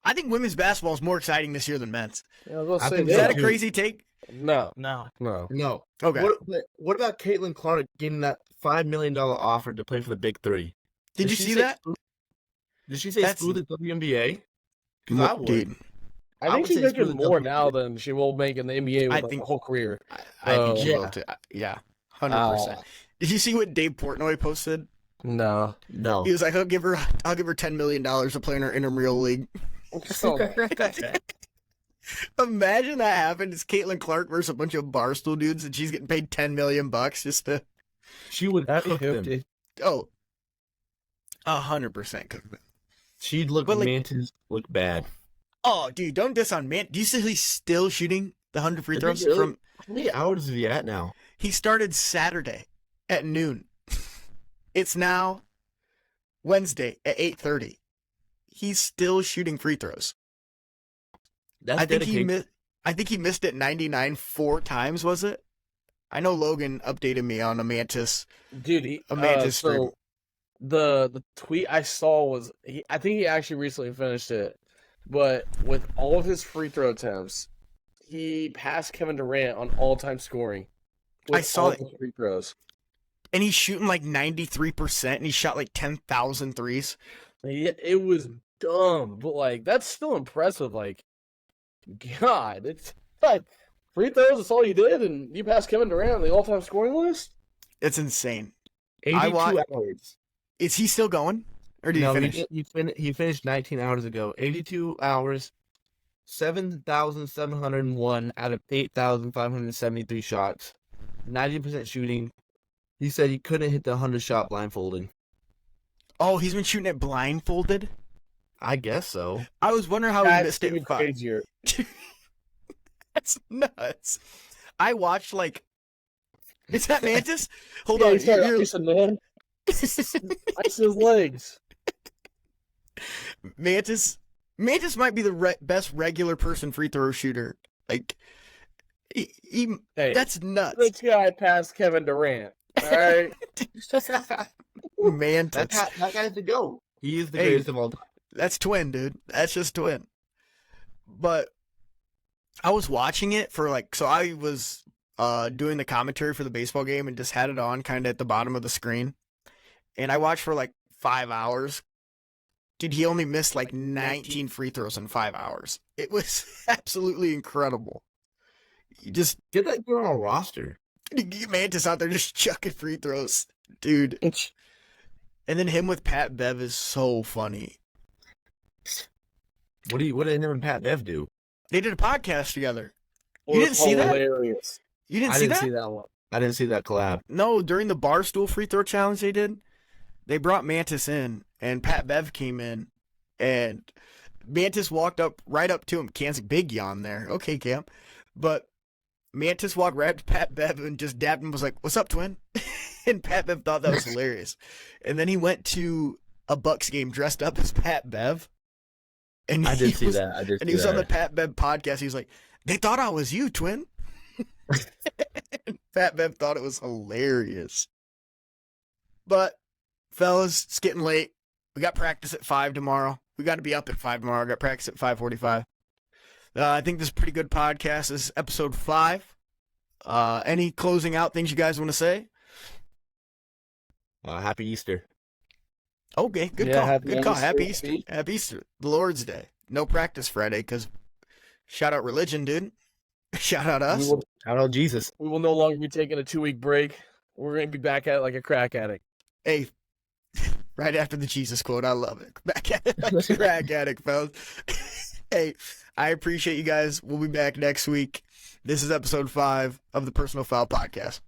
I think women's basketball is more exciting this year than men's. Yeah, I was gonna I say, think Is Yeah. that a Dude. crazy take? No, No. no. No. Okay. What about Caitlin Clark getting that $5 million offer to play for the Big Three? Did you she see say that? Did she say That's- screw the WNBA? 'Cause I would. Dude, I I think would she's say making screw the more W- now than she will make in the NBA with I like, think- her whole career. I think she yeah. will too. Yeah, 100%. Did you see what Dave Portnoy posted No. No. He was like, I'll give her $10 million to play in our intramural league. Imagine that happened. It's Caitlin Clark versus a bunch of Barstool dudes, and she's getting paid $10 million just to. She would That'd be cook them. 50. Oh, 100% cook them. She'd look But, like- Mantis look bad. Oh, dude, don't diss on man. Do you see he's still shooting the 100 free Is he throws really? from? How many hours is he at now? He started Saturday at noon. It's now Wednesday at 8:30. He's still shooting free throws. That's I think he dedication. missed. I think he missed it 99 4 times. Was it? I know Logan updated me on a Mantis. Dude, A Mantis stream. so the tweet I saw was I think he actually recently finished it, but with all of his free throw attempts, he passed Kevin Durant on all-time scoring. with I saw all it. his free throws. And he's shooting like 93%, and he shot like 10,000 threes. It was dumb, but like that's still impressive. Like, God, it's like free throws. That's all you did, and you passed Kevin Durant on the all-time scoring list. It's insane. 82 wa- hours. Is he still going? Or did No, he finish? he finished 19 hours ago. 82 hours, 7,701 out of 8,573 shots. 90% shooting. He said he couldn't hit the 100-shot blindfolded. Oh, he's been shooting it blindfolded? I guess so. I was wondering how he That's missed it. even 5. crazier. That's nuts. I watched like. Is that Mantis? Hold Yeah, on. he started you're- icing, man. Ice his legs. Mantis might be the best regular person free throw shooter. Like, he Hey, that's nuts. this guy passed Kevin Durant. All right. Mantis. That guy's the GOAT. He is the Hey. greatest of all time. That's twin, dude. That's just twin. But I was watching it for like, so I was doing the commentary for the baseball game and just had it on kind of at the bottom of the screen. And I watched for like 5 hours. Dude, he only missed like 19 free throws in 5 hours. It was absolutely incredible. You just, Get that guy on a roster. Mantis out there just chucking free throws. Dude. And then him with Pat Bev is so funny. What did him and Pat Bev do? They did a podcast together. It didn't was see that? hilarious. You didn't I see didn't that? see that one. I didn't see that collab. No, during the Barstool free throw challenge they did, they brought Mantis in, and Pat Bev came in, and Mantis walked right up to him. Can's big yawn there. Okay, Cam. But Mantis walked right up to Pat Bev and just dabbed him, was like, "What's up, twin?" And Pat Bev thought that was hilarious. And then he went to a Bucks game dressed up as Pat Bev. And I he did see was- that. I did And see he was on the that. Pat Bev podcast. He was like, "They thought I was you, twin." And Pat Bev thought it was hilarious. But, fellas, it's getting late. We got practice at 5 tomorrow. We got to be up at 5 tomorrow. Got practice at 5:45. I think this is a pretty good podcast. This is episode 5. Any closing out things you guys want to say? Happy Easter. Okay, good Yeah, call. happy Good call. Easter. Happy Easter. Happy Easter. The Lord's Day. No practice Friday because shout out religion, dude. Shout out us. Shout out Jesus. We will no longer be taking a 2-week break. We're going to be back at it like a crack addict. Hey, right after the Jesus quote, I love it. Back at it like a crack addict, fellas. Hey, I appreciate you guys. We'll be back next week. This is episode 5 of the Personal Foul Podcast.